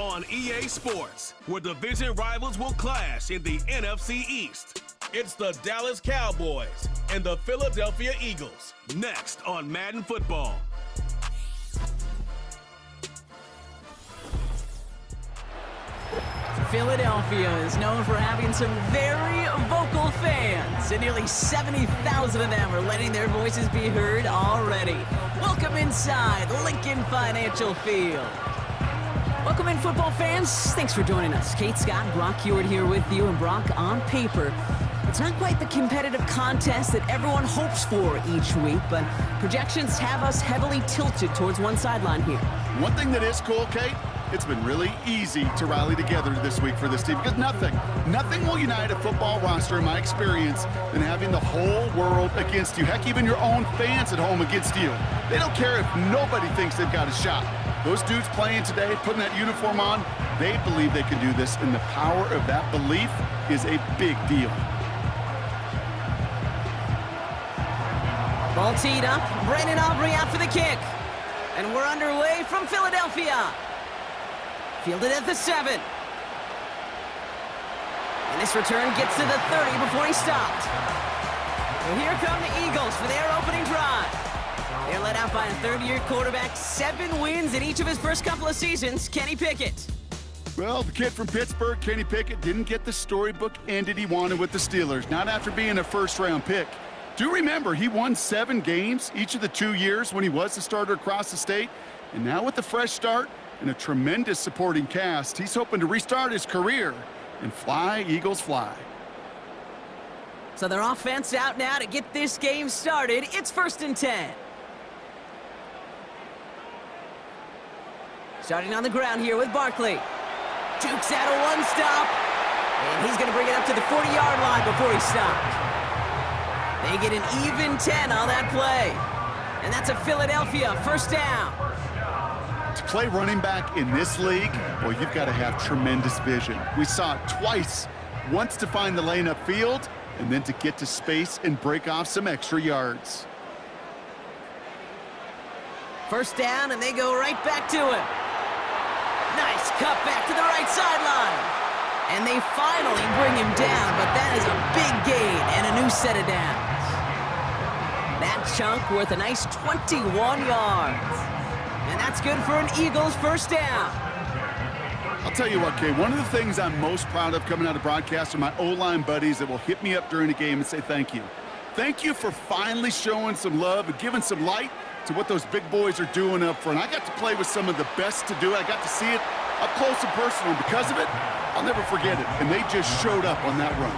on EA Sports, where division rivals will clash in the NFC East. It's the Dallas Cowboys and the Philadelphia Eagles, next on Madden Football. Philadelphia is known for having some very vocal fans, and nearly 70,000 of them are letting their voices be heard already. Welcome inside Lincoln Financial Field. Welcome in, football fans. Thanks for joining us. Kate Scott, Brock Hewitt here with you, and Brock, on paper, it's not quite the competitive contest that everyone hopes for each week, but projections have us heavily tilted towards one sideline here. One thing that is cool, Kate, it's been really easy to rally together this week for this team because nothing will unite a football roster, in my experience, than having the whole world against you. Heck, even your own fans at home against you. They don't care if nobody thinks they've got a shot. Those dudes playing today, putting that uniform on, they believe they can do this, and the power of that belief is a big deal. Ball teed up, Brandon Aubrey out for the kick. And we're underway from Philadelphia. Fielded at the 7. And this return gets to the 30 before he stopped. So here come the Eagles for their opening drive. They're led out by a third-year quarterback, 7 wins in each of his first couple of seasons, Kenny Pickett. Well, the kid from Pittsburgh, Kenny Pickett, didn't get the storybook ended he wanted with the Steelers, not after being a first-round pick. Do remember, he won 7 games each of the 2 years when he was the starter across the state. And now with a fresh start and a tremendous supporting cast, he's hoping to restart his career and fly, Eagles, fly. So their offense out now to get this game started. It's 1st and 10. Starting on the ground here with Barkley. Jukes out a one-stop. And he's going to bring it up to the 40-yard line before he stopped. They get an even 10 on that play. And that's a Philadelphia first down. To play running back in this league, well, you've got to have tremendous vision. We saw it twice. Once to find the lane upfield, and then to get to space and break off some extra yards. First down, and they go right back to him. Nice cut back to the right sideline. And they finally bring him down, but that is a big gain and a new set of downs. That chunk worth a nice 21 yards. And that's good for an Eagles first down. I'll tell you what, Kay, one of the things I'm most proud of coming out of broadcast are my O-line buddies that will hit me up during the game and say thank you. Thank you for finally showing some love and giving some light to what those big boys are doing up front. I got to play with some of the best to do it. I got to see it up close and personal. Because of it, I'll never forget it. And they just showed up on that run.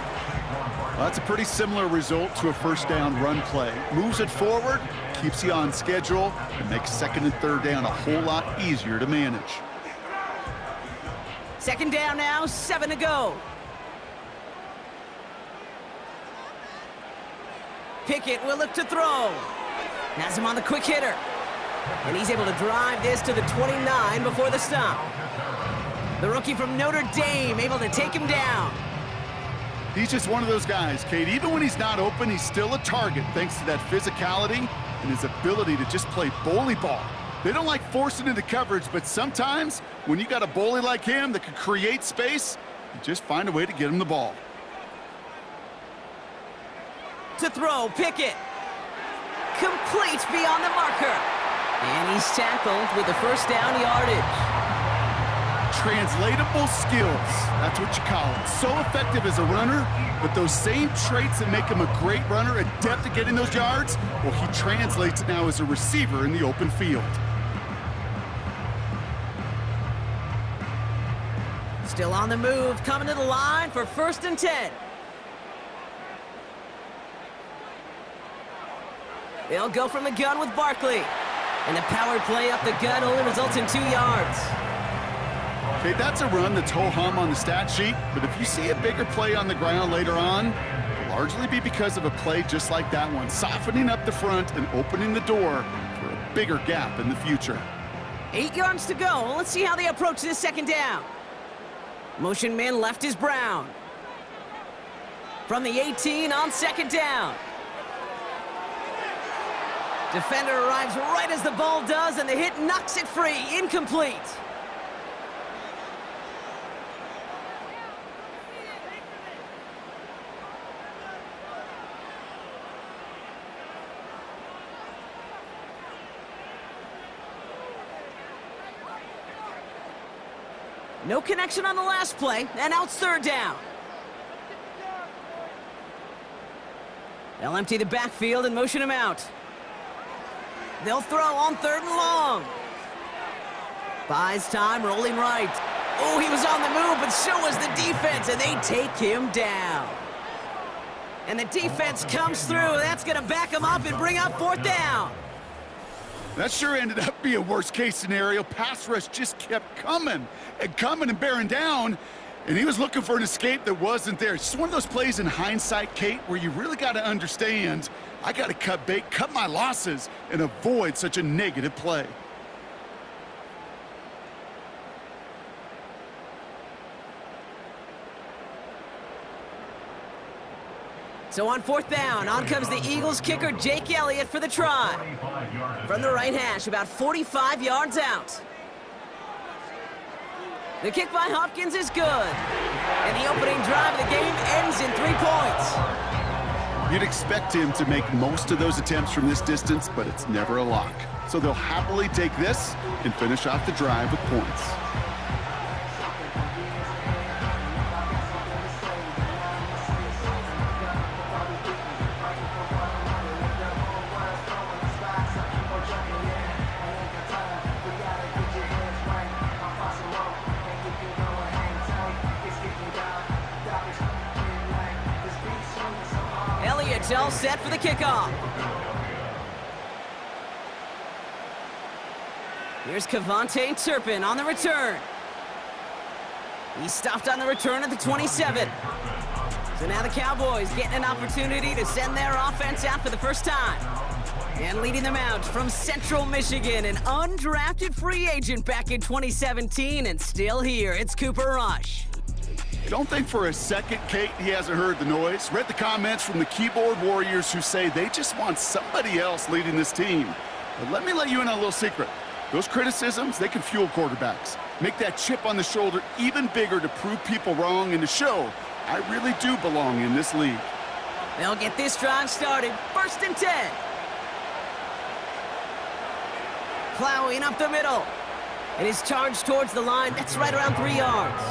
Well, that's a pretty similar result to a first down run play. Moves it forward, keeps you on schedule, and makes 2nd and 3rd down a whole lot easier to manage. 2nd down now, 7 to go. Pickett will look to throw. Has him on the quick hitter. And he's able to drive this to the 29 before the stop. The rookie from Notre Dame able to take him down. He's just one of those guys, Kate. Even when he's not open, he's still a target thanks to that physicality and his ability to just play bully ball. They don't like forcing into coverage, but sometimes when you got a bully like him that can create space, you just find a way to get him the ball. To throw, Pickett. Complete beyond the marker. And he's tackled with the first down yardage. Translatable skills, that's what you call it. So effective as a runner, but those same traits that make him a great runner, adept at getting those yards, well, he translates it now as a receiver in the open field. Still on the move, coming to the line for 1st and 10. They'll go from the gun with Barkley. And the power play up the gut only results in 2 yards. Okay, that's a run that's ho-hum on the stat sheet, but if you see a bigger play on the ground later on, it'll largely be because of a play just like that one, softening up the front and opening the door for a bigger gap in the future. 8 yards to go. Let's see how they approach this 2nd down. Motion man left is Brown. From the 18 on 2nd down. Defender arrives right as the ball does, and the hit knocks it free. Incomplete. No connection on the last play, and now it's third down. They'll empty the backfield and motion him out. They'll throw on third and long. Buys time, rolling right. Oh, he was on the move, but so was the defense, and they take him down. And the defense comes through. That's going to back him up and bring up fourth down. That sure ended up being a worst-case scenario. Pass rush just kept coming and bearing down, and he was looking for an escape that wasn't there. It's just one of those plays in hindsight, Kate, where you really got to understand, I got to cut bait, cut my losses, and avoid such a negative play. So on fourth down, on comes the Eagles kicker, Jake Elliott, for the try. From the right hash, about 45 yards out. The kick by Hopkins is good. And the opening drive of the game ends in 3 points. You'd expect him to make most of those attempts from this distance, but it's never a lock. So they'll happily take this and finish off the drive with points. Elliott's all set for the kickoff. Here's Kevontae Turpin on the return. He stopped on the return at the 27. So now the Cowboys getting an opportunity to send their offense out for the first time. And leading them out from Central Michigan, an undrafted free agent back in 2017, and still here, it's Cooper Rush. Don't think for a second, Kate, he hasn't heard the noise. Read the comments from the keyboard warriors who say they just want somebody else leading this team. But let me let you in on a little secret. Those criticisms, they can fuel quarterbacks. Make that chip on the shoulder even bigger to prove people wrong and to show I really do belong in this league. They'll get this drive started. 1st and 10. Plowing up the middle. And his charge towards the line, that's right around 3 yards.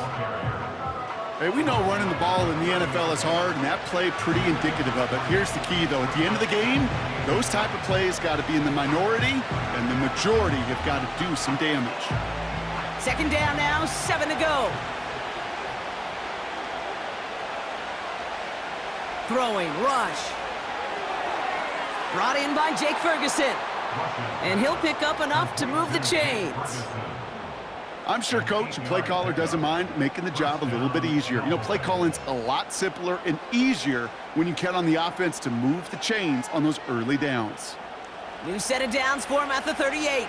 Hey, we know running the ball in the NFL is hard, and that play pretty indicative of it. Here's the key, though. At the end of the game, those type of plays got to be in the minority, and the majority have got to do some damage. 2nd down now, 7 to go. Throwing, Rush. Brought in by Jake Ferguson. And he'll pick up enough to move the chains. I'm sure coach and play caller doesn't mind making the job a little bit easier. You know, play calling's a lot simpler and easier when you count on the offense to move the chains on those early downs. New set of downs for him at the 38.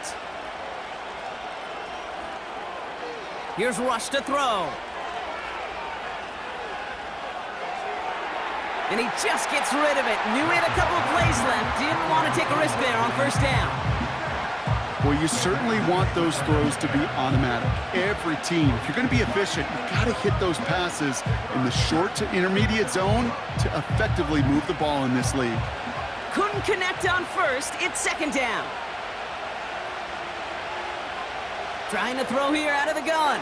Here's Rush to throw. And he just gets rid of it. Knew he had a couple of plays left. Didn't want to take a risk there on 1st down. Well, you certainly want those throws to be automatic. Every team, if you're going to be efficient, you've got to hit those passes in the short to intermediate zone to effectively move the ball in this league. Couldn't connect on 1st. It's 2nd down. Trying to throw here out of the gun.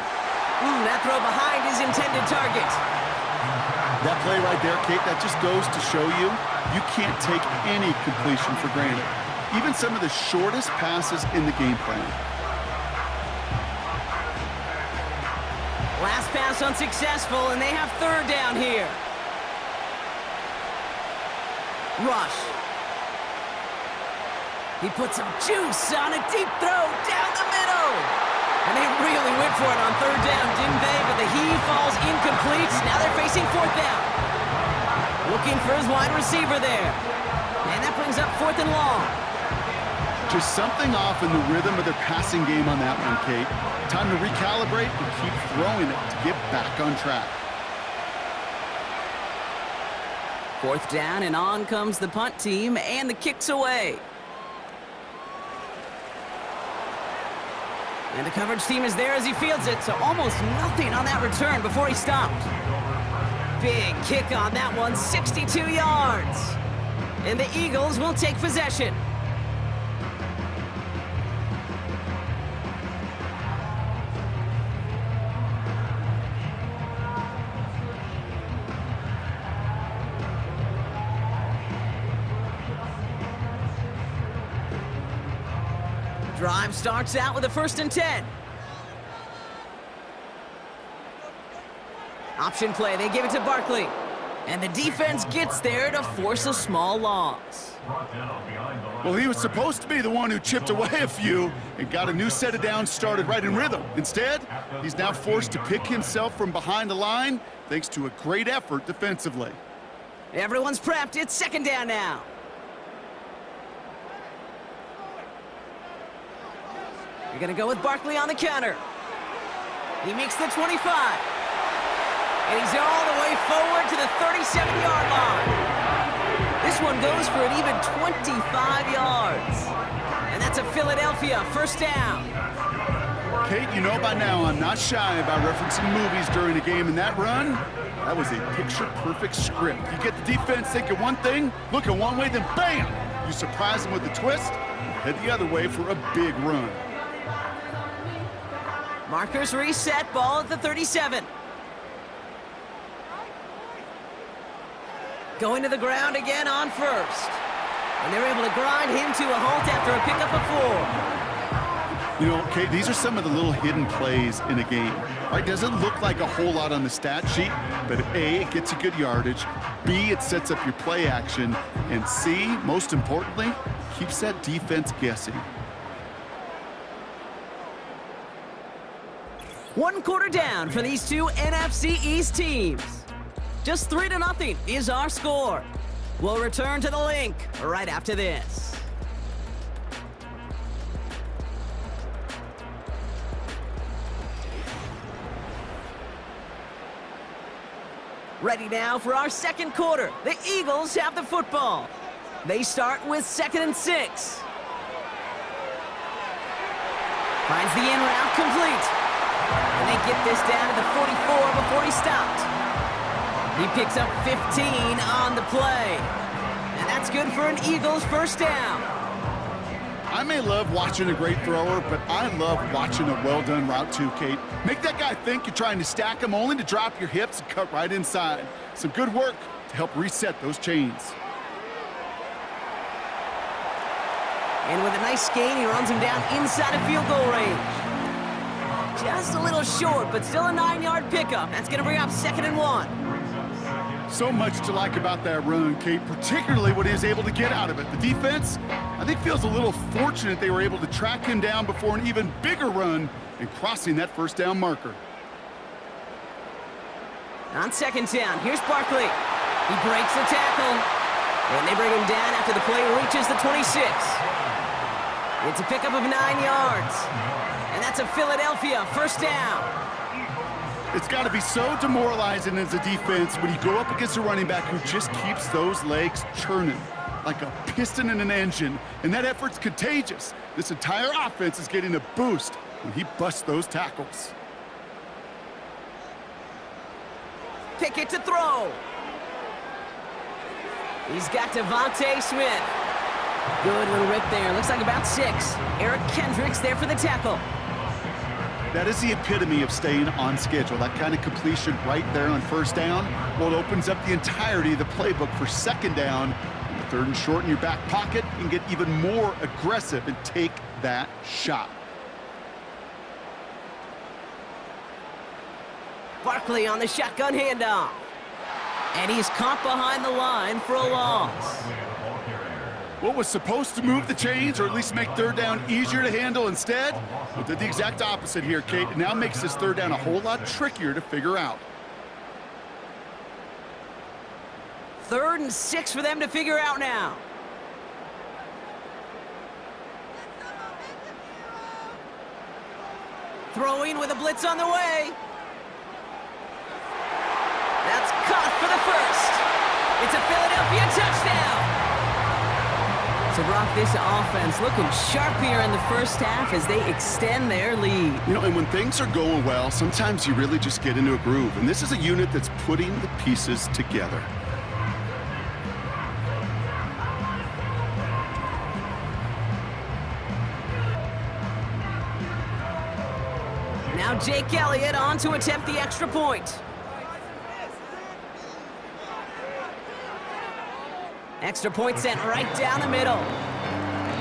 That throw behind his intended target. That play right there, Kate, that just goes to show you, you can't take any completion for granted. Even some of the shortest passes in the game plan. Last pass unsuccessful, and they have 3rd down here. Rush. He puts some juice on a deep throw down the middle. And they really went for it on 3rd down, didn't they? But the heave falls incomplete. Now they're facing 4th down. Looking for his wide receiver there. And that brings up 4th and long. Just something off in the rhythm of their passing game on that one, Kate. Time to recalibrate and keep throwing it to get back on track. 4th down, and on comes the punt team, and the kick's away. And the coverage team is there as he fields it, so almost nothing on that return before he stopped. Big kick on that one, 62 yards. And the Eagles will take possession. Drive starts out with a 1st and 10. Option play, they give it to Barkley. And the defense gets there to force a small loss. Well, he was supposed to be the one who chipped away a few and got a new set of downs started right in rhythm. Instead, he's now forced to pick himself from behind the line thanks to a great effort defensively. Everyone's prepped. It's 2nd down now. You're going to go with Barkley on the counter. He makes the 25. And he's all the way forward to the 37-yard line. This one goes for an even 25 yards. And that's a Philadelphia 1st down. Kate, you know by now I'm not shy about referencing movies during a game, and that run, that was a picture-perfect script. You get the defense thinking one thing, looking one way, then bam! You surprise them with a twist, head the other way for a big run. Markers reset, ball at the 37. Going to the ground again on 1st. And they're able to grind him to a halt after a pickup of 4. You know, Kate, these are some of the little hidden plays in a game. Right? Doesn't look like a whole lot on the stat sheet, but A, it gets you good yardage, B, it sets up your play action, and C, most importantly, keeps that defense guessing. 1 quarter down for these two NFC East teams. Just 3-0 is our score. We'll return to the link right after this. Ready now for our 2nd quarter. The Eagles have the football. They start with 2nd and 6. Finds the in route complete. And they get this down to the 44 before he stopped. He picks up 15 on the play. And that's good for an Eagles 1st down. I may love watching a great thrower, but I love watching a well-done route too, Kate. Make that guy think you're trying to stack him only to drop your hips and cut right inside. Some good work to help reset those chains. And with a nice gain, he runs him down inside of field goal range. Just a little short, but still a 9-yard pickup. That's going to bring up 2nd and 1. So much to like about that run, Kate, particularly what he was able to get out of it. The defense, I think, feels a little fortunate they were able to track him down before an even bigger run and crossing that 1st down marker. On 2nd down, here's Barkley. He breaks the tackle, and they bring him down after the play reaches the 26. It's a pickup of 9 yards, and that's a Philadelphia 1st down. It's got to be so demoralizing as a defense when you go up against a running back who just keeps those legs churning like a piston in an engine, and that effort's contagious. This entire offense is getting a boost when he busts those tackles. Pickett to throw. He's got Devontae Smith. Good little rip there. Looks like about 6. Eric Kendricks there for the tackle. That is the epitome of staying on schedule. That kind of completion right there on 1st down. Well, it opens up the entirety of the playbook for 2nd down. And the 3rd and short in your back pocket and get even more aggressive and take that shot. Barkley on the shotgun handoff. And he's caught behind the line for a loss. What was supposed to move the chains or at least make 3rd down easier to handle instead? Well, did the exact opposite here, Kate. It now makes this 3rd down a whole lot trickier to figure out. 3rd and 6 for them to figure out now. Throwing with a blitz on the way. That's caught for the 1st. It's a Philadelphia touchdown. So, Brock, this offense looking sharp here in the 1st half as they extend their lead. You know, and when things are going well, sometimes you really just get into a groove. And this is a unit that's putting the pieces together. Now Jake Elliott on to attempt the extra point. Extra point sent right down the middle.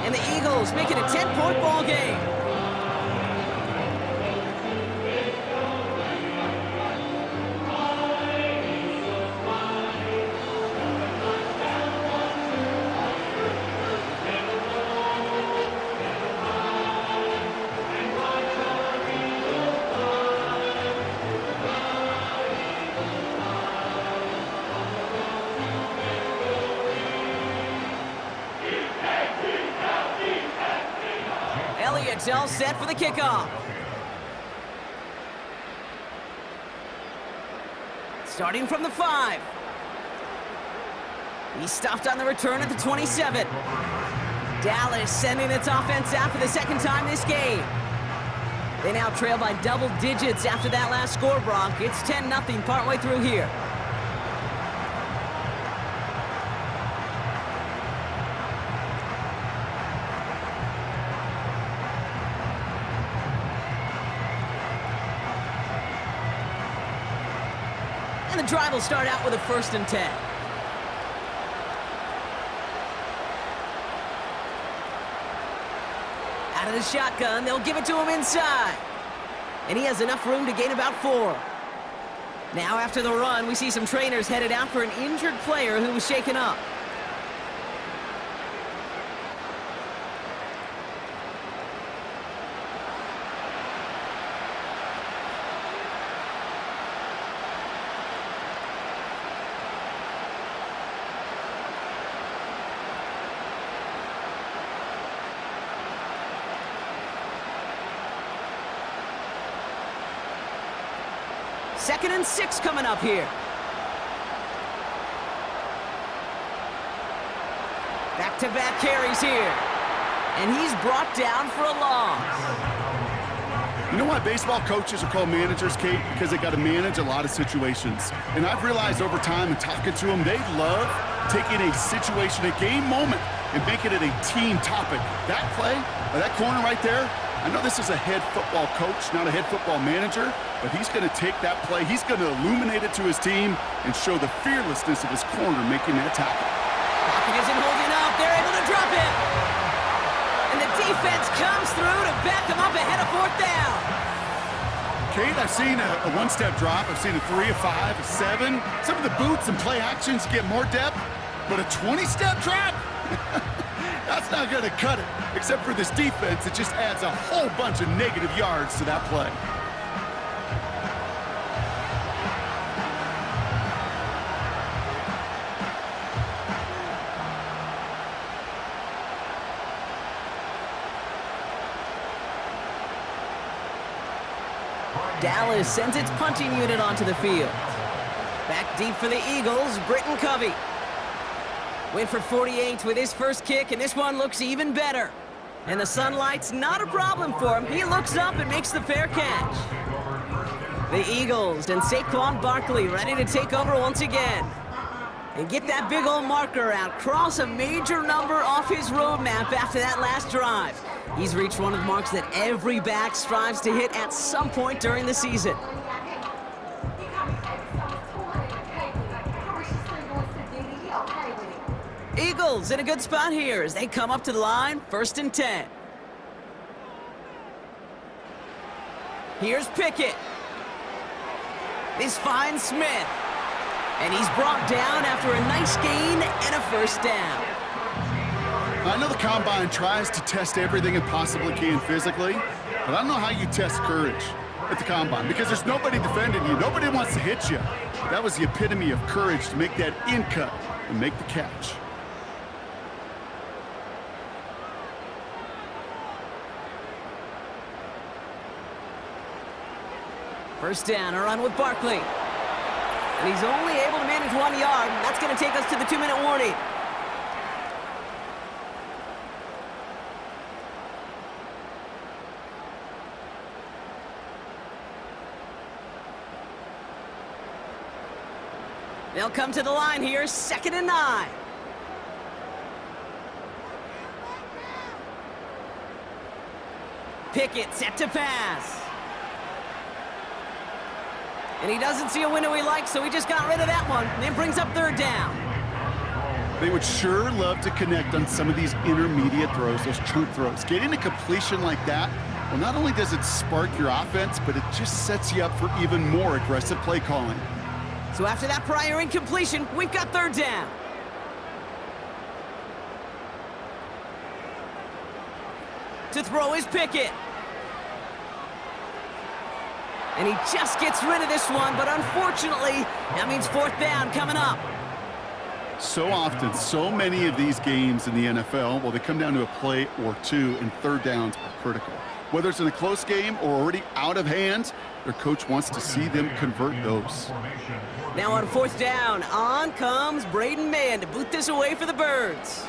And the Eagles make it a 10-point ball game. Elliott's all set for the kickoff. Starting from the 5. He's stuffed on the return at the 27. Dallas sending its offense out for the second time this game. They now trail by double digits after that last score, Brock. It's 10-0 partway through here. And the drive will start out with a 1st and 10. Out of the shotgun, they'll give it to him inside. And he has enough room to gain about 4. Now after the run, we see some trainers headed out for an injured player who was shaken up. Second and 6 coming up here. Back-to-back carries here. And he's brought down for a loss. You know why baseball coaches are called managers, Kate? Because they got to manage a lot of situations. And I've realized over time and talking to them, they love taking a situation, a game moment, and making it a team topic. That play, or that corner right there, I know this is a head football coach, not a head football manager, but he's going to take that play, he's going to illuminate it to his team and show the fearlessness of his corner making that tackle. Pocket isn't holding up. They're able to drop it. And the defense comes through to back them up ahead of 4th down. Kate, I've seen a one-step drop. I've seen a 3, a 5, a 7. Some of the boots and play actions get more depth, but a 20-step drop? That's not going to cut it. Except for this defense, it just adds a whole bunch of negative yards to that play. Dallas sends its punting unit onto the field. Back deep for the Eagles, Britton Covey. Went for 48 with his first kick, and this one looks even better. And the sunlight's not a problem for him. He looks up and makes the fair catch. The Eagles and Saquon Barkley ready to take over once again. And get that big old marker out. Cross a major number off his roadmap after that last drive. He's reached one of the marks that every back strives to hit at some point during the season. Eagles in a good spot here as they come up to the line, 1st and 10. Here's Pickett. This finds Smith. And he's brought down after a nice gain and a 1st down. I know the Combine tries to test everything it possibly can physically, but I don't know how you test courage at the Combine because there's nobody defending you. Nobody wants to hit you. That was the epitome of courage to make that in cut and make the catch. First down, a run with Barkley. And he's only able to manage 1 yard. That's going to take us to the 2-minute warning. They'll come to the line here, 2nd and 9. Pickett set to pass. And he doesn't see a window he likes, so he just got rid of that one. And then brings up 3rd down. They would sure love to connect on some of these intermediate throws, those chunk throws. Getting a completion like that, well, not only does it spark your offense, but it just sets you up for even more aggressive play calling. So after that prior incompletion, we've got third down. To throw is Pickett. And he just gets rid of this one, but unfortunately, that means fourth down coming up. So often, so many of these games in the NFL, well, they come down to a play or two, and third downs are critical. Whether it's in a close game or already out of hand, their coach wants to see them convert those. Now on fourth down, on comes Braden Mann to boot this away for the Birds.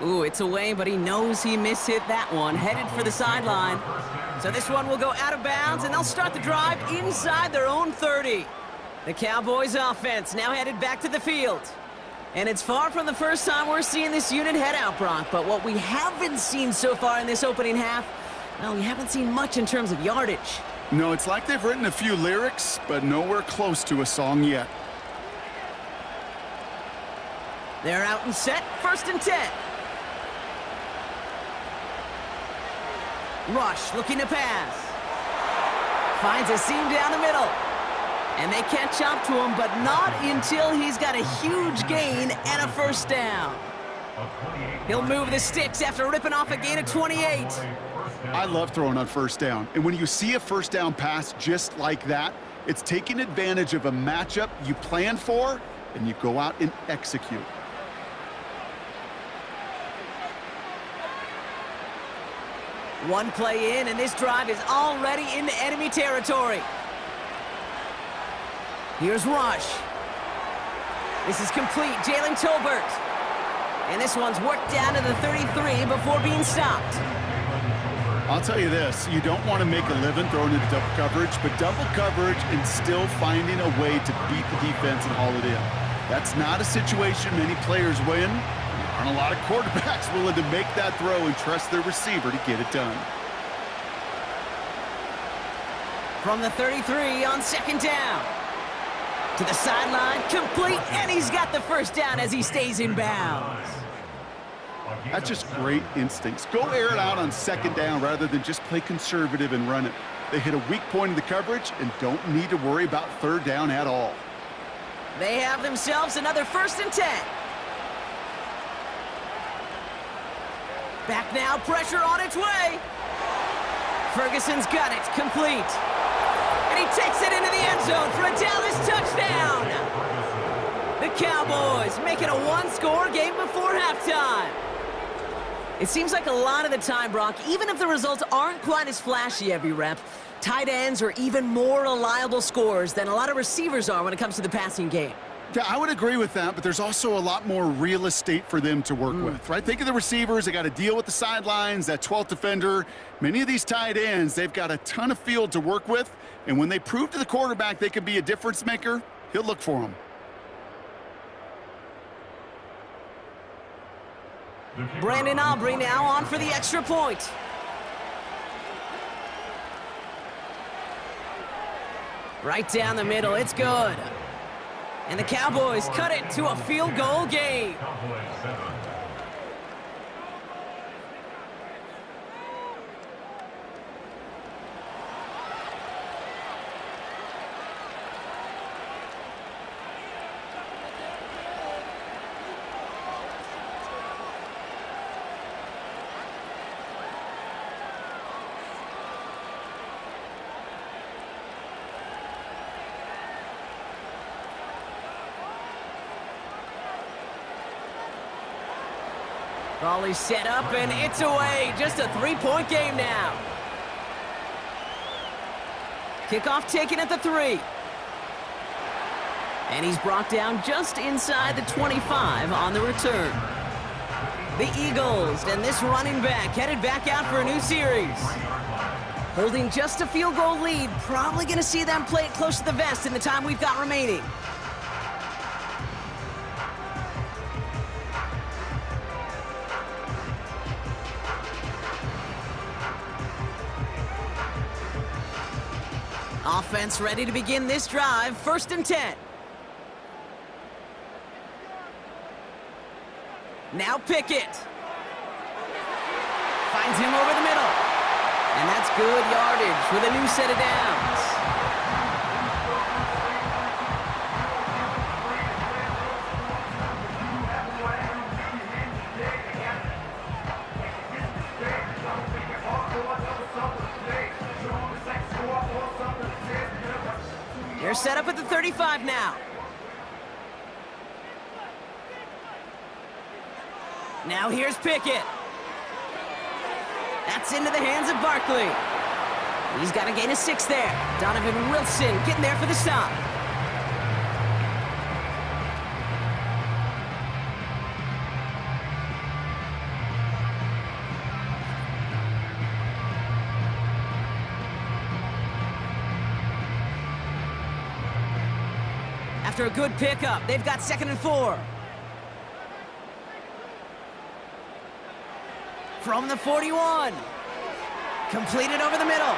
Ooh, it's away, but he knows he mishit that one, headed for the sideline. So this one will go out of bounds, and they'll start the drive inside their own 30. The Cowboys offense now headed back to the field. And it's far from the first time we're seeing this unit head out, Brock, but what we haven't seen so far in this opening half, well, we haven't seen much in terms of yardage. No, it's like they've written a few lyrics, but nowhere close to a song yet. They're out and set, 1st and 10. Rush looking to pass. Finds a seam down the middle. And they catch up to him, but not until he's got a huge gain and a first down. He'll move the sticks after ripping off a gain of 28. I love throwing on first down. And when you see a first down pass just like that, it's taking advantage of a matchup you plan for, and you go out and execute. One play in, and this drive is already into enemy territory. Here's Rush. This is complete, Jalen Tolbert. And this one's worked down to the 33 before being stopped. I'll tell you this, you don't want to make a living throwing into double coverage, but double coverage and still finding a way to beat the defense and haul it in. That's not a situation many players win. There aren't a lot of quarterbacks willing to make that throw and trust their receiver to get it done. From the 33 on 2nd down. To the sideline, complete, and he's got the first down as he stays in bounds. That's just great instincts. Go air it out on 2nd down rather than just play conservative and run it. They hit a weak point in the coverage and don't need to worry about 3rd down at all. They have themselves another 1st and 10. Back now, pressure on its way. Ferguson's got it, complete. And he takes it into the end zone for a Dallas touchdown. The Cowboys make it a one-score game before halftime. It seems like a lot of the time, Brock, even if the results aren't quite as flashy every rep, tight ends are even more reliable scorers than a lot of receivers are when it comes to the passing game. Yeah, I would agree with that, but there's also a lot more real estate for them to work with, right? Think of the receivers. They got to deal with the sidelines, that 12th defender. Many of these tight ends, they've got a ton of field to work with, and when they prove to the quarterback they can be a difference maker, he'll look for them. Brandon Aubrey now on for the extra point. Right down the middle, it's good. And the Cowboys cut it to a field goal game. Volley set up, and it's away. Just a three-point game now. Kickoff taken at the 3. And he's brought down just inside the 25 on the return. The Eagles and this running back headed back out for a new series. Holding just a field goal lead, probably going to see them play it close to the vest in the time we've got remaining. Offense ready to begin this drive, 1st and 10. Now Pickett. Finds him over the middle. And that's good yardage with a new set of downs. They're set up at the 35 now. Now here's Pickett. That's into the hands of Barkley. He's got to gain a 6 there. Donovan Wilson getting there for the stop. After a good pickup, they've got 2nd and 4. From the 41. Completed over the middle.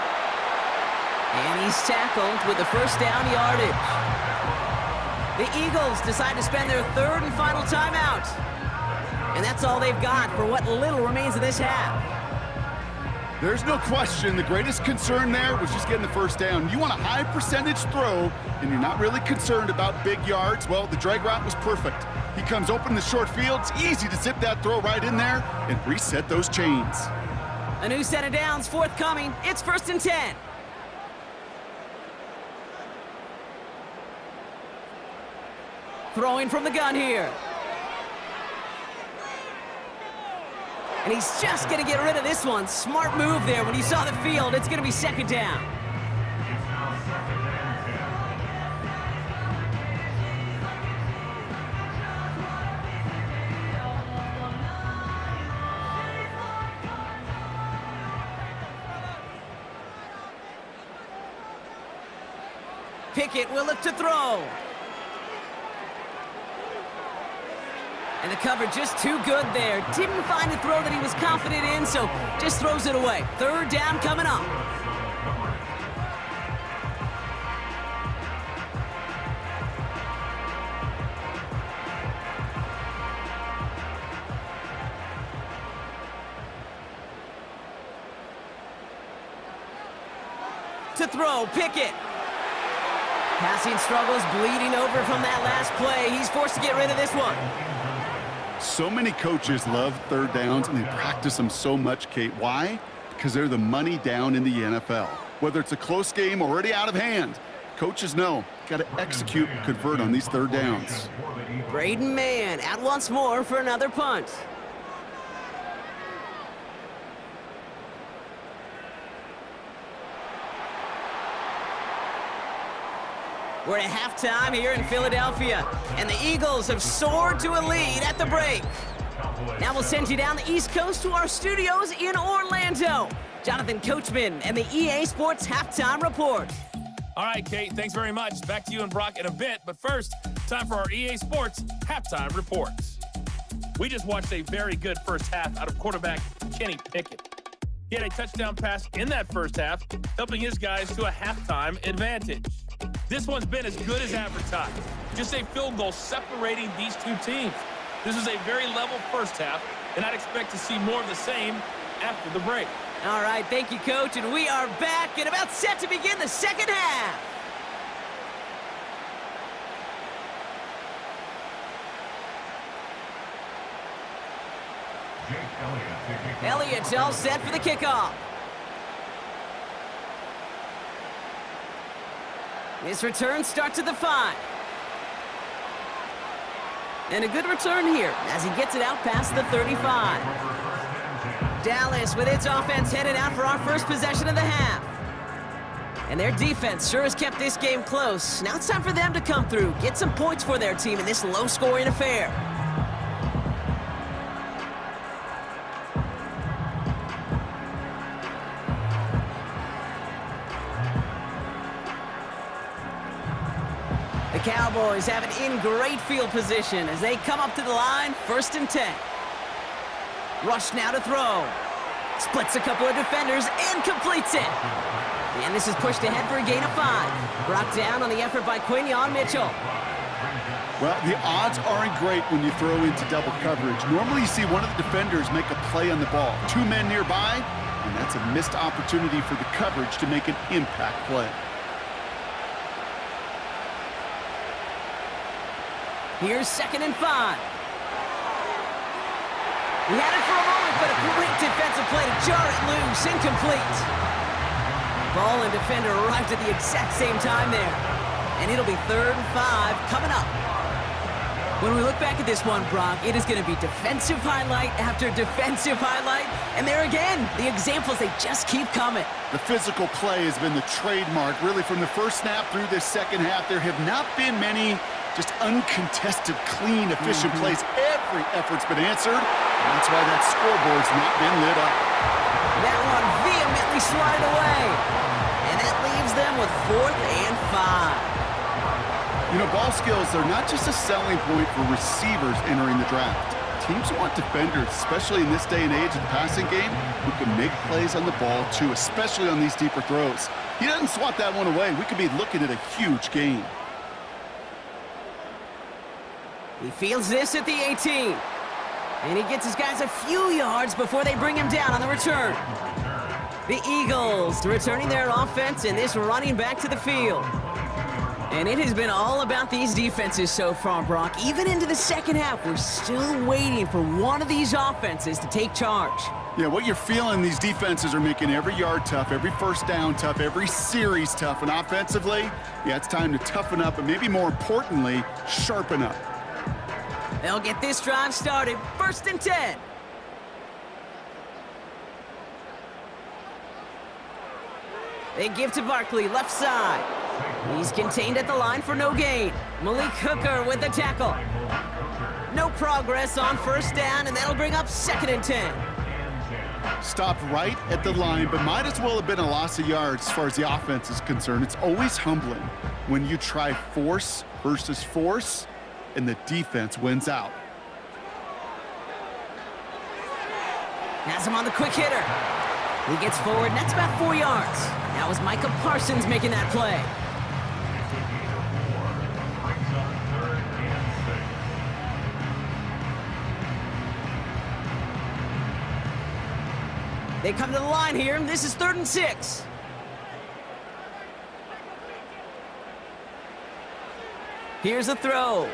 And he's tackled with the first down yardage. The Eagles decide to spend their 3rd and final timeout. And that's all they've got for what little remains of this half. There's no question the greatest concern there was just getting the first down. You want a high percentage throw, and you're not really concerned about big yards. Well, the drag route was perfect. He comes open in the short field. It's easy to zip that throw right in there and reset those chains. A new set of downs forthcoming. It's 1st and 10. Throwing from the gun here. And he's just going to get rid of this one. Smart move there when he saw the field. It's going to be 2nd down. Pickett will look to throw. And the cover just too good there. Didn't find a throw that he was confident in, so just throws it away. 3rd down coming up. To throw, Pickett. Passing struggles bleeding over from that last play. He's forced to get rid of this one. So many coaches love 3rd downs, and they practice them so much, Kate. Why? Because they're the money down in the NFL. Whether it's a close game already out of hand, coaches know, got to execute and convert on these 3rd downs. Braden Mann out once more for another punt. We're at halftime here in Philadelphia, and the Eagles have soared to a lead at the break. Now we'll send you down the East Coast to our studios in Orlando. Jonathan Coachman and the EA Sports Halftime Report. All right, Kate, thanks very much. Back to you and Brock in a bit, but first, time for our EA Sports Halftime Reports. We just watched a very good first half out of quarterback Kenny Pickett. He had a touchdown pass in that first half, helping his guys to a halftime advantage. This one's been as good as advertised. Just a field goal separating these two teams. This is a very level first half, and I'd expect to see more of the same after the break. All right, thank you, Coach, and we are back and about set to begin the second half. Elliott's all set for the kickoff. This return starts at the 5. And a good return here as he gets it out past the 35. Dallas with its offense headed out for our first possession of the half. And their defense sure has kept this game close. Now it's time for them to come through, get some points for their team in this low-scoring affair. The Cowboys have it in great field position as they come up to the line, 1st and 10. Rush now to throw. Splits a couple of defenders and completes it. And this is pushed ahead for a gain of 5. Brought down on the effort by Quinyon Mitchell. Well, the odds aren't great when you throw into double coverage. Normally you see one of the defenders make a play on the ball. 2 men nearby, and that's a missed opportunity for the coverage to make an impact play. Here's 2nd and 5. He had it for a moment, but a great defensive play to jar it loose. Incomplete. Ball and defender arrived at the exact same time there. And it'll be 3rd and 5 coming up. When we look back at this one, Brock, it is going to be defensive highlight after defensive highlight. And there again, the examples, they just keep coming. The physical play has been the trademark. Really, from the first snap through this second half, there have not been many just uncontested, clean, efficient plays. Every effort's been answered, and that's why that scoreboard's not been lit up. That one vehemently slided away. And that leaves them with 4th and 5. You know, ball skills, they're not just a selling point for receivers entering the draft. Teams want defenders, especially in this day and age of the passing game, who can make plays on the ball, too, especially on these deeper throws. He doesn't swat that one away. We could be looking at a huge gain. He fields this at the 18. And he gets his guys a few yards before they bring him down on the return. The Eagles returning their offense and this running back to the field. And it has been all about these defenses so far, Brock. Even into the second half, we're still waiting for one of these offenses to take charge. Yeah, what you're feeling, these defenses are making every yard tough, every first down tough, every series tough. And offensively, yeah, it's time to toughen up and maybe more importantly, sharpen up. They'll get this drive started. 1st and 10. They give to Barkley, left side. He's contained at the line for no gain. Malik Hooker with the tackle. No progress on 1st down, and that'll bring up 2nd and 10. Stopped right at the line, but might as well have been a loss of yards as far as the offense is concerned. It's always humbling when you try force versus force, and the defense wins out. Has him on the quick hitter. He gets forward, and that's about 4 yards. That was Micah Parsons making that play. They come to the line here. This is 3rd and 6. Here's a throw.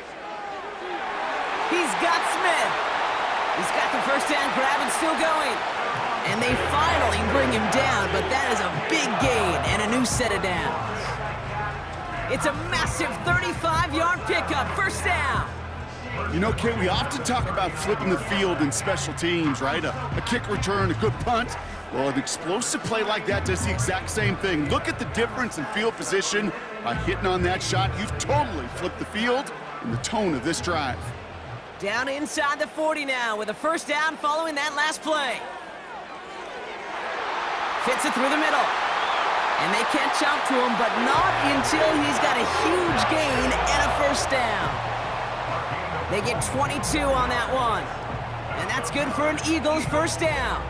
He's got Smith. He's got the 1st down grab and still going. And they finally bring him down, but that is a big gain and a new set of downs. It's a massive 35-yard pickup, 1st down. You know, Kate, we often talk about flipping the field in special teams, right? A kick return, a good punt. Well, an explosive play like that does the exact same thing. Look at the difference in field position. By hitting on that shot, you've totally flipped the field and the tone of this drive. Down inside the 40 now with a 1st down following that last play. Fits it through the middle. And they catch up to him, but not until he's got a huge gain and a 1st down. They get 22 on that one. And that's good for an Eagles 1st down.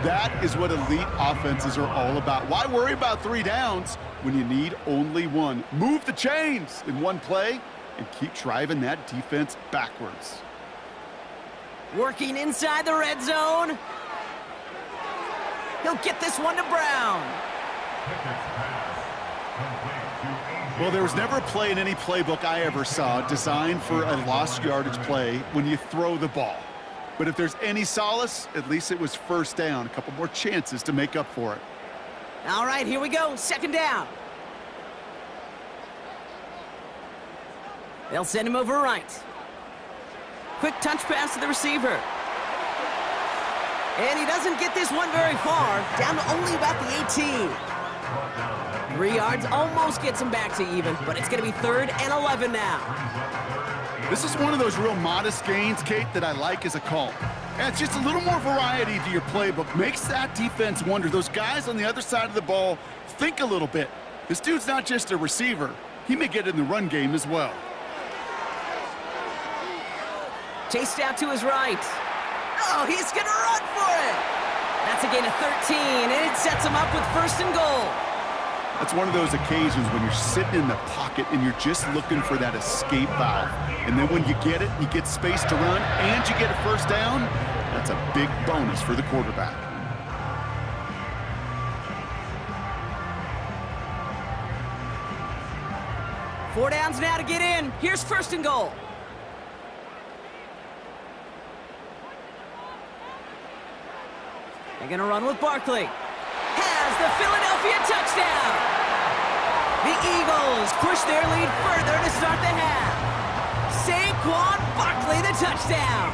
That is what elite offenses are all about. Why worry about 3 downs when you need only 1? Move the chains in one play and keep driving that defense backwards. Working inside the red zone. He'll get this one to Brown. Well, there was never a play in any playbook I ever saw designed for a lost yardage play when you throw the ball. But if there's any solace, at least it was 1st down. A couple more chances to make up for it. All right, here we go. 2nd down. They'll send him over right. Quick touch pass to the receiver. And he doesn't get this one very far, down to only about the 18. 3 yards almost gets him back to even, but it's going to be 3rd and 11 now. This is one of those real modest gains, Kate, that I like as a call. And it's just a little more variety to your playbook. Makes that defense wonder. Those guys on the other side of the ball think a little bit. This dude's not just a receiver. He may get in the run game as well. Chased out to his right. Oh, he's going to run for it. That's a gain of 13, and it sets him up with 1st and goal. That's one of those occasions when you're sitting in the pocket and you're just looking for that escape valve. And then when you get it, you get space to run, and you get a first down, that's a big bonus for the quarterback. Four downs now to get in. Here's first and goal. They're going to run with Barkley. Has the Philadelphia touchdown. The Eagles push their lead further to start the half. Saquon Barkley, the touchdown.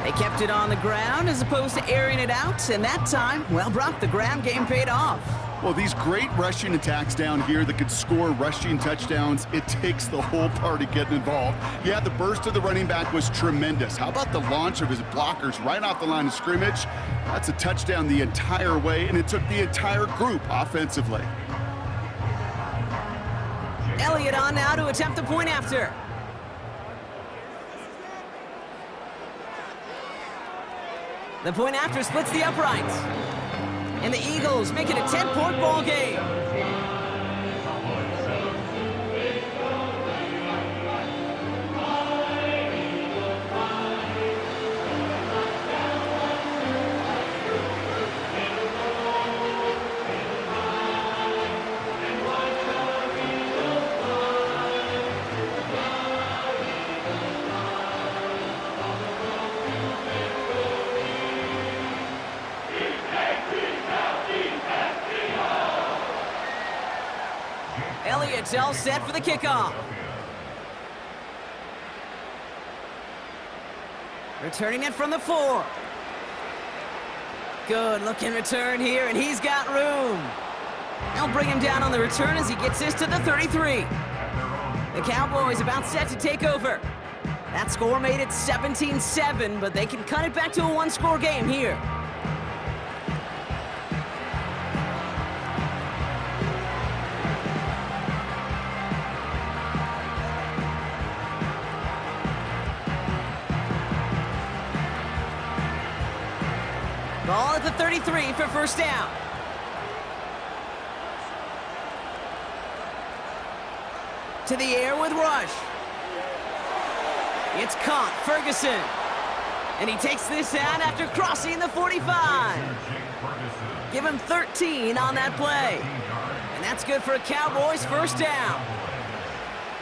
They kept it on the ground as opposed to airing it out, and that time, well, Brock, the ground game paid off. Well, these great rushing attacks down here that could score rushing touchdowns, it takes the whole party getting involved. Yeah, the burst of the running back was tremendous. How about the launch of his blockers right off the line of scrimmage? That's a touchdown the entire way, and it took the entire group offensively. Elliott on now to attempt the point after. The point after splits the uprights. And the Eagles make it a 10-point ball game. Elliott's all set for the kickoff. Returning it from the 4. Good looking return here, and he's got room. They'll bring him down on the return as he gets this to the 33. The Cowboys about set to take over. That score made it 17-7, but they can cut it back to a one-score game here. Ball at the 33 for first down. To the air with Rush. It's caught, Ferguson. And he takes this out after crossing the 45. Give him 13 on that play. And that's good for a Cowboys first down.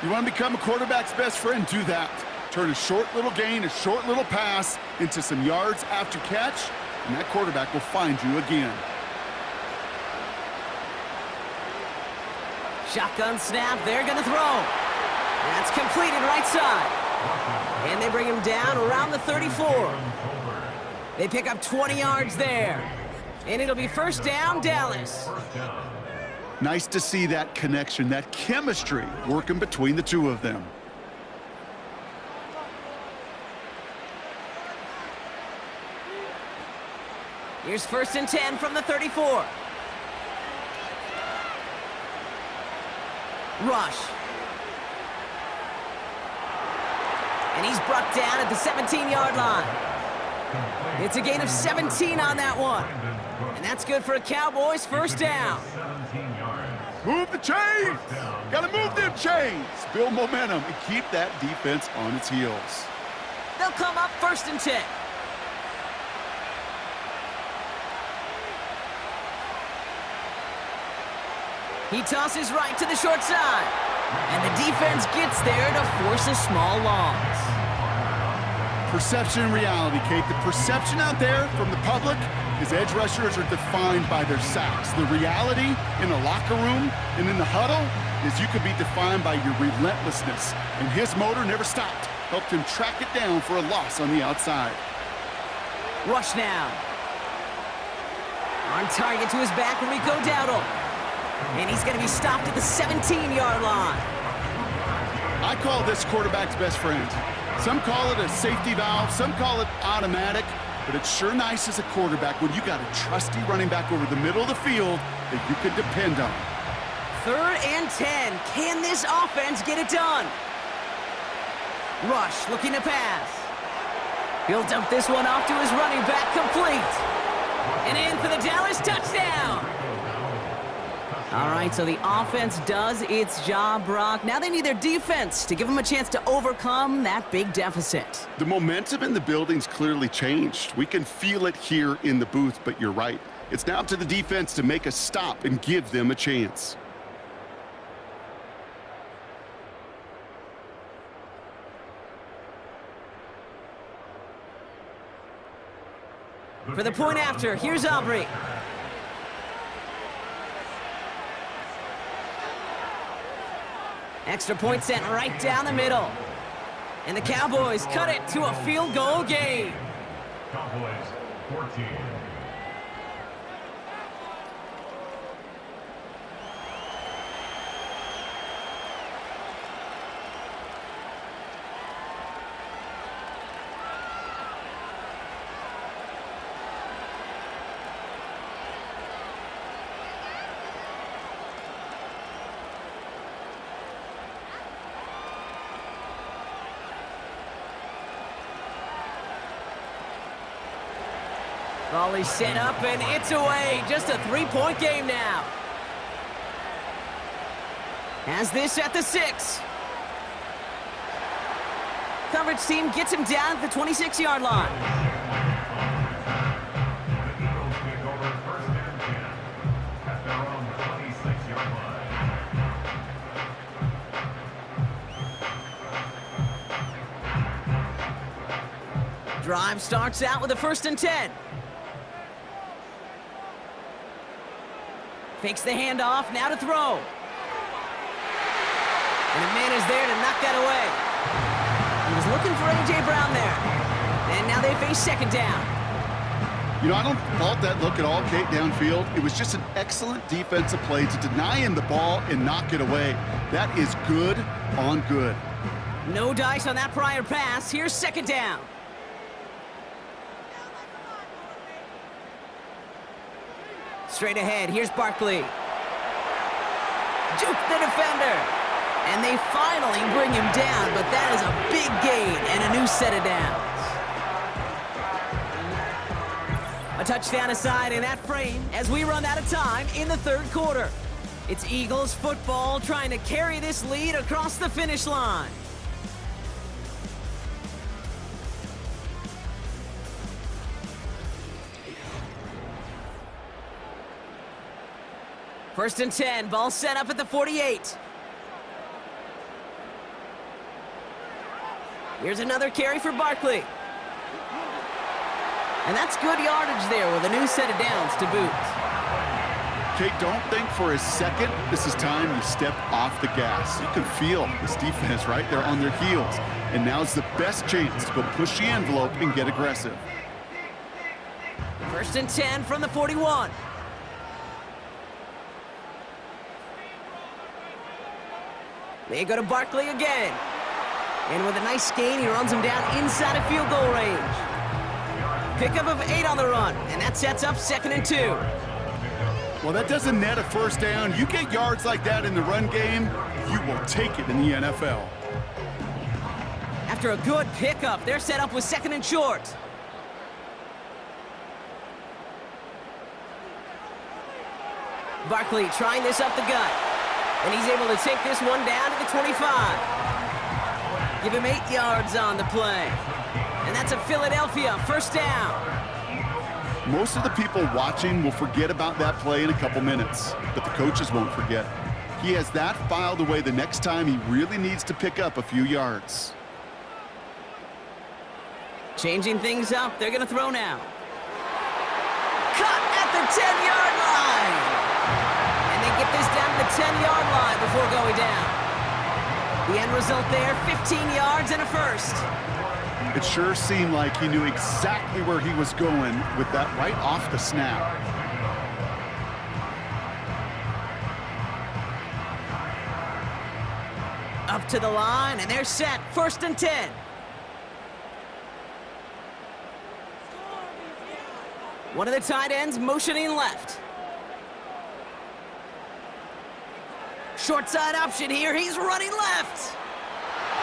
You want to become a quarterback's best friend? Do that. Turn a short little gain, a short little pass into some yards after catch, and that quarterback will find you again. Shotgun snap, they're going to throw. That's completed right side. And they bring him down around the 34. They pick up 20 yards there. And it'll be first down, Dallas. Nice to see that connection, that chemistry working between the two of them. Here's first and 10 from the 34. Rush. And he's brought down at the 17-yard line. It's a gain of 17 on that one. And that's good for a Cowboys first down. Move the chains! Gotta move them chains! Build momentum and keep that defense on its heels. They'll come up first and 10. He tosses right to the short side. And the defense gets there to force a small loss. Perception and reality, Kate. The perception out there from the public is edge rushers are defined by their sacks. The reality in the locker room and in the huddle is you could be defined by your relentlessness. And his motor never stopped. Helped him track it down for a loss on the outside. Rush now. On target to his back, Rico Dowdle. And he's going to be stopped at the 17-yard line. I call this quarterback's best friend. Some call it a safety valve, some call it automatic, but it's sure nice as a quarterback when you got a trusty running back over the middle of the field that you can depend on. 3rd and 10. Can this offense get it done? Rush looking to pass. He'll dump this one off to his running back, complete. And in for the Dallas touchdown. All right, so the offense does its job, Brock. Now they need their defense to give them a chance to overcome that big deficit. The momentum in the building's clearly changed. We can feel it here in the booth, but you're right. It's now up to the defense to make a stop and give them a chance. For the point after, here's Aubrey. Extra point sent right down the middle. And the Cowboys cut it to a field goal game. Cowboys 14. Volley set up and it's away. Just a three-point game now. Has this at the 6. Coverage team gets him down at the 26-yard line. The Eagles take over first and 10 at their own 26-yard line. Drive starts out with a 1st and 10. Fakes the handoff, now to throw. And a man is there to knock that away. He was looking for A.J. Brown there. And now they face 2nd down. You know, I don't fault that look at all, Kate, downfield. It was just an excellent defensive play to deny him the ball and knock it away. That is good on good. No dice on that prior pass. Here's 2nd down. Straight ahead, here's Barkley. Juke the defender. And they finally bring him down, but that is a big gain and a new set of downs. A touchdown aside in that frame as we run out of time in the 3rd quarter. It's Eagles football trying to carry this lead across the finish line. First and 10, ball set up at the 48. Here's another carry for Barkley. And that's good yardage there with a new set of downs to boot. Kate, don't think for a second this is time you step off the gas. You can feel this defense right there on their heels. And now's the best chance to go push the envelope and get aggressive. First and 10 from the 41. They go to Barkley again. And with a nice gain, he runs him down inside of field goal range. Pickup of 8 on the run, and that sets up 2nd and 2. Well, that doesn't net a first down. You get yards like that in the run game, you will take it in the NFL. After a good pickup, they're set up with 2nd and short. Barkley trying this up the gut. And he's able to take this one down to the 25. Give him 8 yards on the play. And that's a Philadelphia 1st down. Most of the people watching will forget about that play in a couple minutes, but the coaches won't forget. He has that filed away the next time he really needs to pick up a few yards. Changing things up, they're going to throw now. Cut at the 10-yard line. And they get this down to the 10-yard line before going down. The end result there, 15 yards and a 1st. It sure seemed like he knew exactly where he was going with that right off the snap. Up to the line, and they're set. 1st and 10. One of the tight ends motioning left. Short side option here. He's running left.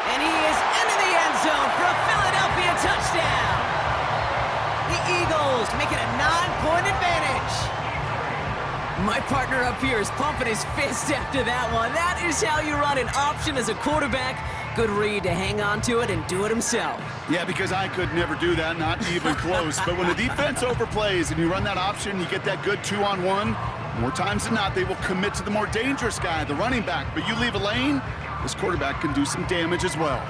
And he is into the end zone for a Philadelphia touchdown. The Eagles make it a 9-point advantage. My partner up here is pumping his fist after that one. That is how you run an option as a quarterback. Good read to hang on to it and do it himself. Yeah, because I could never do that, not even close. But when the defense overplays and you run that option, you get that good 2-on-1, more times than not, they will commit to the more dangerous guy, the running back. But you leave a lane, this quarterback can do some damage as well.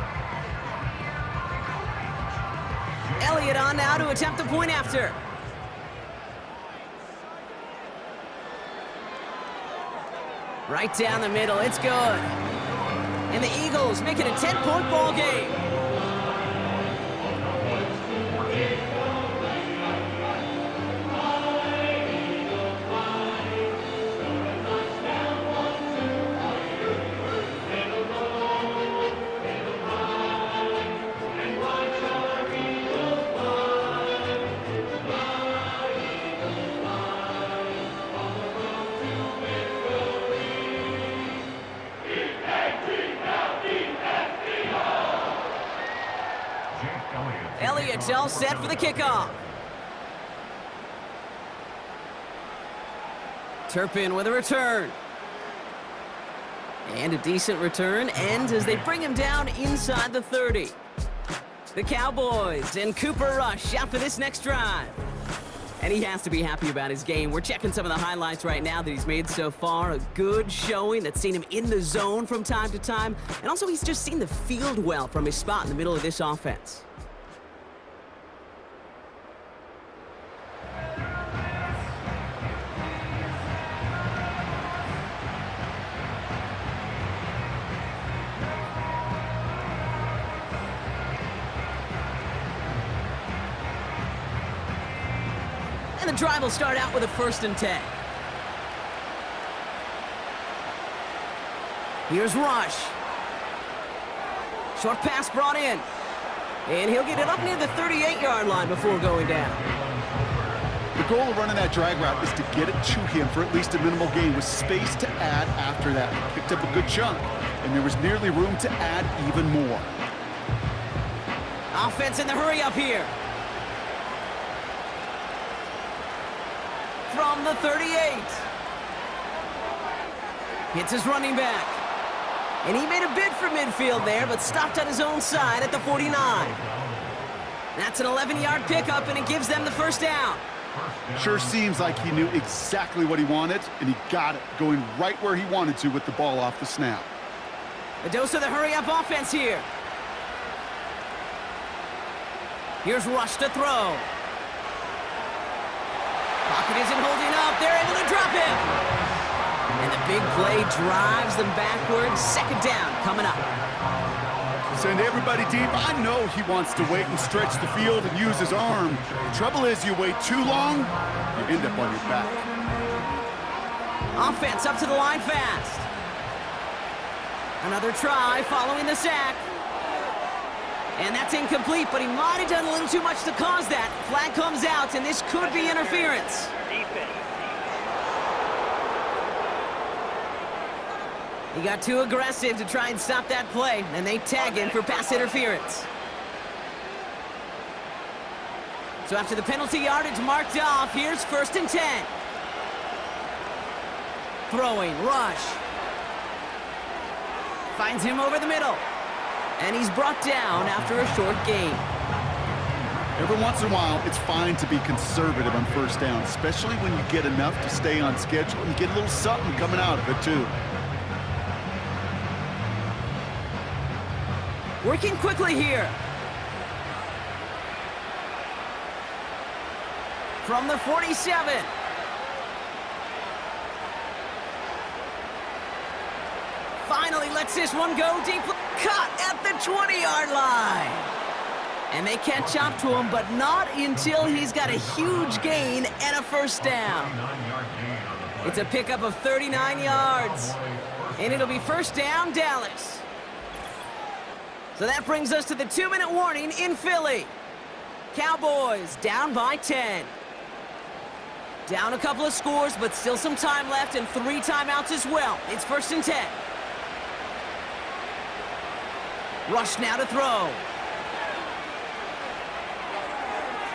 Elliott on now to attempt the point after. Right down the middle, it's good. And the Eagles make it a 10-point ball game. Elliott's all set for the kickoff. Turpin with a return. And a decent return ends as they bring him down inside the 30. The Cowboys and Cooper Rush out for this next drive. And he has to be happy about his game. We're checking some of the highlights right now that he's made so far. A good showing that's seen him in the zone from time to time. And also he's just seen the field well from his spot in the middle of this offense. The drive will start out with a 1st and 10. Here's Rush. Short pass brought in. And he'll get it up near the 38-yard line before going down. The goal of running that drag route is to get it to him for at least a minimal gain with space to add after that. He picked up a good chunk, and there was nearly room to add even more. Offense in the hurry up here. From the 38. Hits his running back. And he made a bid for midfield there, but stopped on his own side at the 49. That's an 11-yard pickup, and it gives them the 1st down. Sure seems like he knew exactly what he wanted, and he got it, going right where he wanted to with the ball off the snap. A dose of the hurry-up offense here. Here's Rush to throw. Pocket isn't holding up. They're able to drop him. And the big play drives them backwards. 2nd down coming up. Send everybody deep. I know he wants to wait and stretch the field and use his arm. The trouble is you wait too long, you end up on your back. Offense up to the line fast. Another try following the sack. And that's incomplete, but he might have done a little too much to cause that. Flag comes out, and this could be interference. He got too aggressive to try and stop that play, and they tag him for pass interference. So after the penalty yardage marked off, here's 1st and 10. Throwing, Rush. Finds him over the middle. And he's brought down after a short gain. Every once in a while, it's fine to be conservative on 1st down, especially when you get enough to stay on schedule and get a little something coming out of it, too. Working quickly here. From the 47. Finally lets this one go deep. Cut at the 20-yard line. And they catch up to him, but not until he's got a huge gain and a 1st down. It's a pickup of 39 yards. And it'll be 1st down, Dallas. So that brings us to the 2-minute warning in Philly. Cowboys down by 10. Down a couple of scores, but still some time left and 3 timeouts as well. It's 1st and 10. Rush now to throw.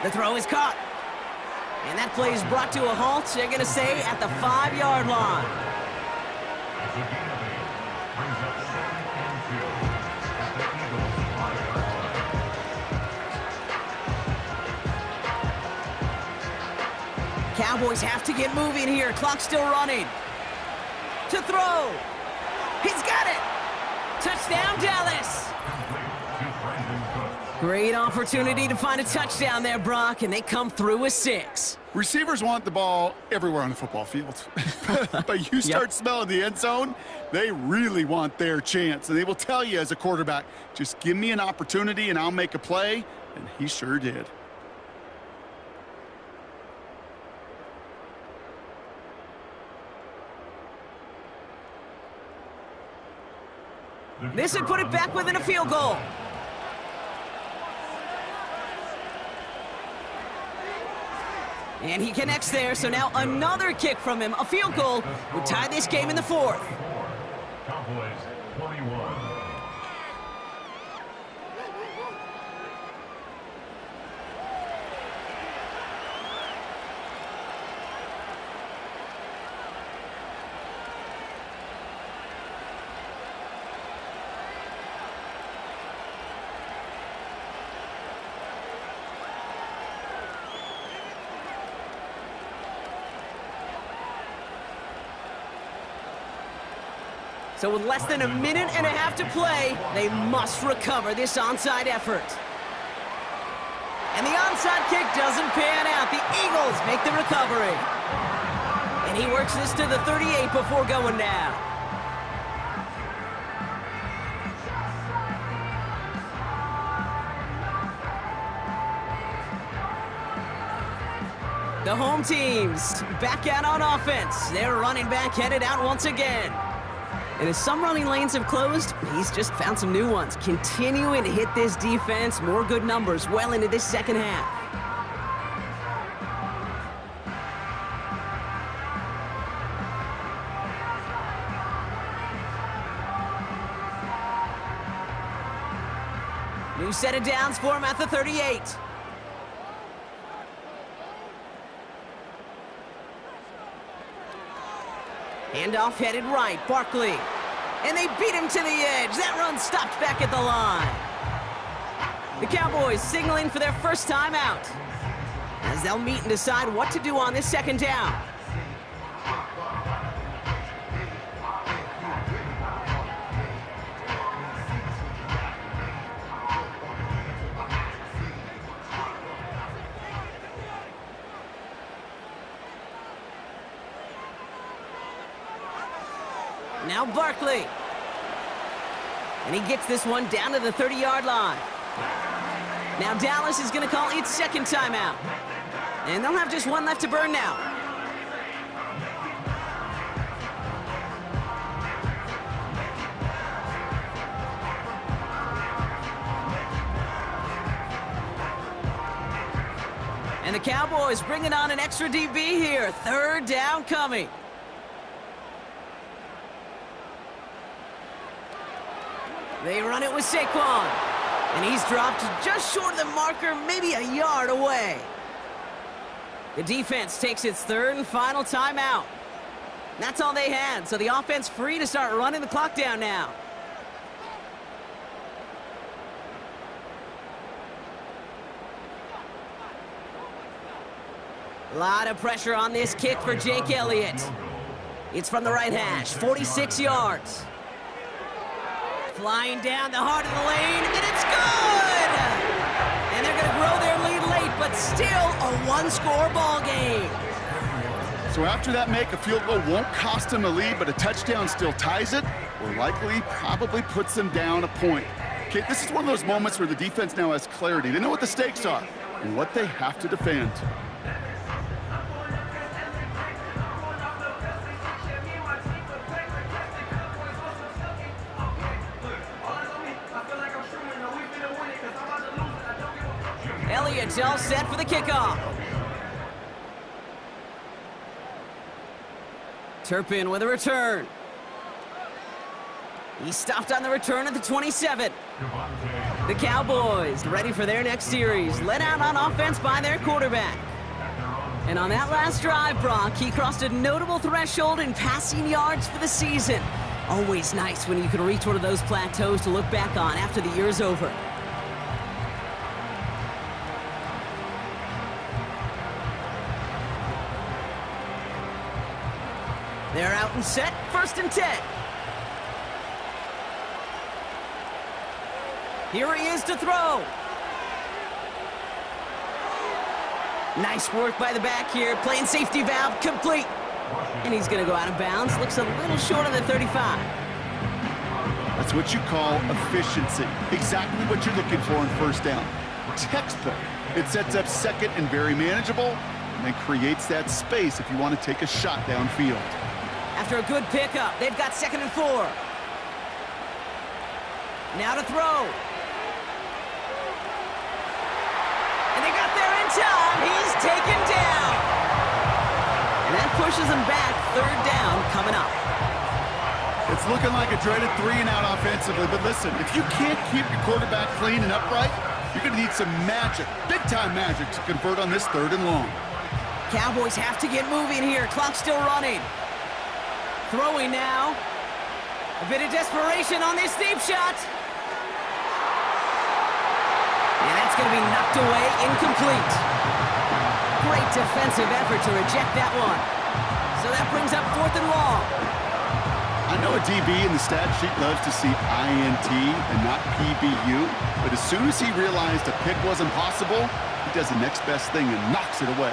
The throw is caught. And that play is brought to a halt, they're going to say, at the 5-yard line. As the gain of 8 brings up 2nd and 2 at the Eagles' 5-yard line. Cowboys have to get moving here. Clock still running. To throw. He's got it. Touchdown, Dallas. Great opportunity to find a touchdown there, Brock, and they come through with 6. Receivers want the ball everywhere on the football field. But you start smelling the end zone, they really want their chance. And they will tell you as a quarterback, just give me an opportunity and I'll make a play. And he sure did. This would put it back within a field goal. And he connects there, so now another kick from him. A field goal would tie this game in the 4th. Cowboys 21. So with less than a minute and a half to play, they must recover this onside effort. And the onside kick doesn't pan out. The Eagles make the recovery. And he works this to the 38 before going down. The home teams back out on offense. Their running back headed out once again. And as some running lanes have closed, he's just found some new ones, continuing to hit this defense. More good numbers well into this second half. New set of downs for him at the 38. Handoff headed right, Barkley. And they beat him to the edge. That run stopped back at the line. The Cowboys signaling for their first time out, as they'll meet and decide what to do on this second down. Now Barkley. And he gets this one down to the 30-yard line. Now Dallas is going to call its second timeout. And they'll have just one left to burn now. And the Cowboys bringing on an extra DB here. Third down coming. They run it with Saquon. And he's dropped just short of the marker, maybe a yard away. The defense takes its third and final timeout. That's all they had, so the offense free to start running the clock down now. A lot of pressure on this kick for Jake Elliott. It's from the right hash, 46 yards. Flying down the heart of the lane, and it's good! And they're going to grow their lead late, but still a one-score ball game. So after that make, a field goal won't cost them the lead, but a touchdown still ties it, or likely probably puts them down a point. Okay, this is one of those moments where the defense now has clarity. They know what the stakes are and what they have to defend. Elliott's all set for the kickoff. Turpin with a return. He stopped on the return at the 27. The Cowboys ready for their next series, led out on offense by their quarterback. And on that last drive, Brock, he crossed a notable threshold in passing yards for the season. Always nice when you can reach one of those plateaus to look back on after the year's over. They're out and set, 1st and 10. Here he is to throw. Nice work by the back here, playing safety valve complete. And he's gonna go out of bounds, looks a little short of the 35. That's what you call efficiency. Exactly what you're looking for on 1st down. Textbook. It sets up 2nd and very manageable, and then creates that space if you want to take a shot downfield. After a good pickup, they've got 2nd and 4. Now to throw. And they got there in time. He's taken down. And that pushes him back. 3rd down coming up. It's looking like a dreaded 3-and-out offensively, but listen, if you can't keep your quarterback clean and upright, you're going to need some magic, big-time magic, to convert on this 3rd and long. Cowboys have to get moving here. Clock's still running. Throwing now. A bit of desperation on this deep shot. And that's going to be knocked away, incomplete. Great defensive effort to reject that one. So that brings up 4th and long. I know a DB in the stat sheet loves to see INT and not PBU, but as soon as he realized a pick wasn't possible, he does the next best thing and knocks it away.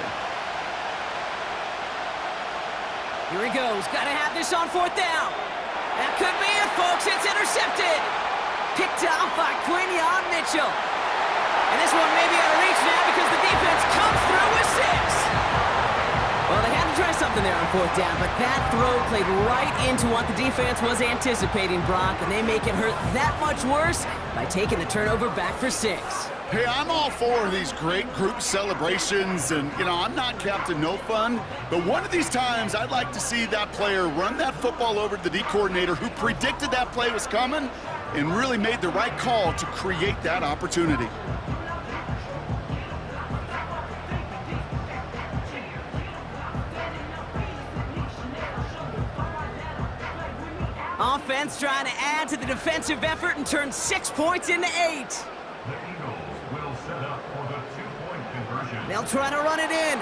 Here he goes. Got to have this on 4th down. That could be it, folks. It's intercepted. Picked off by Quinion Mitchell. And this one may be out of reach now because the defense comes through with 6. Well, they had to try something there on 4th down, but that throw played right into what the defense was anticipating, Brock, and they make it hurt that much worse by taking the turnover back for 6. Hey, I'm all for these great group celebrations, and, you know, I'm not Captain No Fun, but one of these times I'd like to see that player run that football over to the D coordinator who predicted that play was coming and really made the right call to create that opportunity. Offense trying to add to the defensive effort and turn 6 points into 8. The Eagles will set up for the 2-point conversion. They'll try to run it in.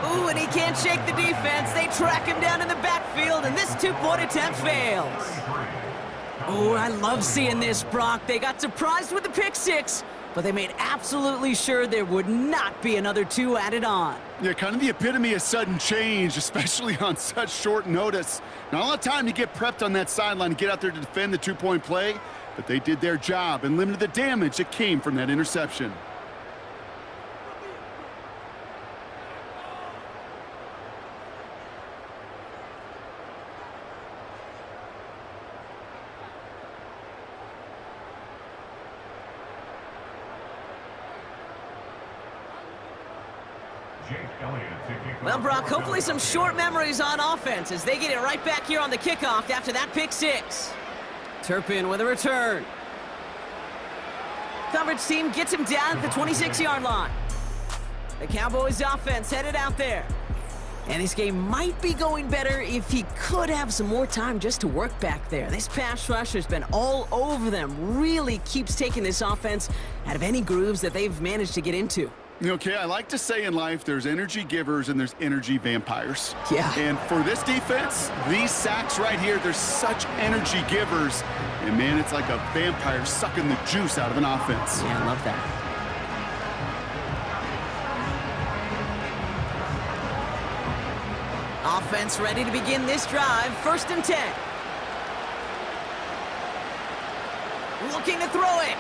Ooh, and he can't shake the defense. They track him down in the backfield, and this 2-point attempt fails. Oh, I love seeing this, Brock. They got surprised with the pick 6, but they made absolutely sure there would not be another 2 added on. Yeah, kind of the epitome of sudden change, especially on such short notice. Not a lot of time to get prepped on that sideline and get out there to defend the 2-point play, but they did their job and limited the damage that came from that interception. Well, Brock, hopefully some short memories on offense as they get it right back here on the kickoff after that pick 6. Turpin with a return. Coverage team gets him down at the 26-yard line. The Cowboys offense headed out there. And this game might be going better if he could have some more time just to work back there. This pass rush has been all over them. Really keeps taking this offense out of any grooves that they've managed to get into. Okay, I like to say in life there's energy givers and there's energy vampires. Yeah. And for this defense, these sacks right here, they're such energy givers. And man, it's like a vampire sucking the juice out of an offense. Yeah, I love that. Offense ready to begin this drive. 1st and 10. Looking to throw it.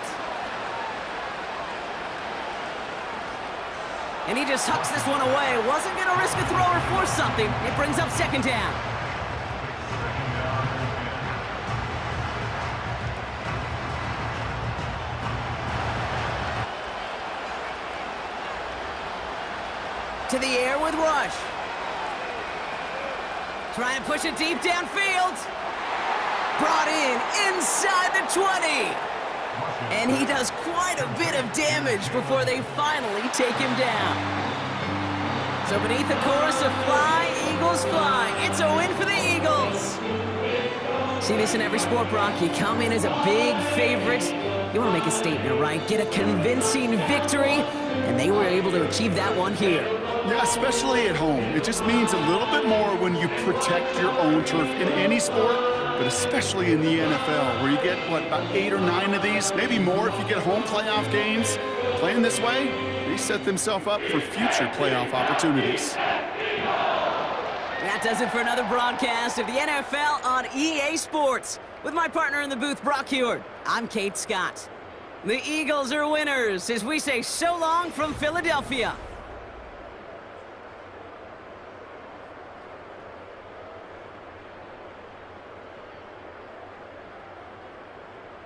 And he just hucks this one away. Wasn't going to risk a throw or force something. It brings up 2nd down. To the air with Rush. Trying to push it deep downfield. Brought in inside the 20. And he does quite a bit of damage before they finally take him down. So beneath the chorus of Fly, Eagles Fly, it's a win for the Eagles. See this in every sport, Brock. You come in as a big favorite. You want to make a statement, right? Get a convincing victory, and they were able to achieve that one here. Yeah, especially at home. It just means a little bit more when you protect your own turf in any sport, but especially in the NFL, where you get, what, about 8 or 9 of these, maybe more if you get home playoff games. Playing this way, they set themselves up for future playoff opportunities. That does it for another broadcast of the NFL on EA Sports. With my partner in the booth, Brock Heward, I'm Kate Scott. The Eagles are winners as we say so long from Philadelphia.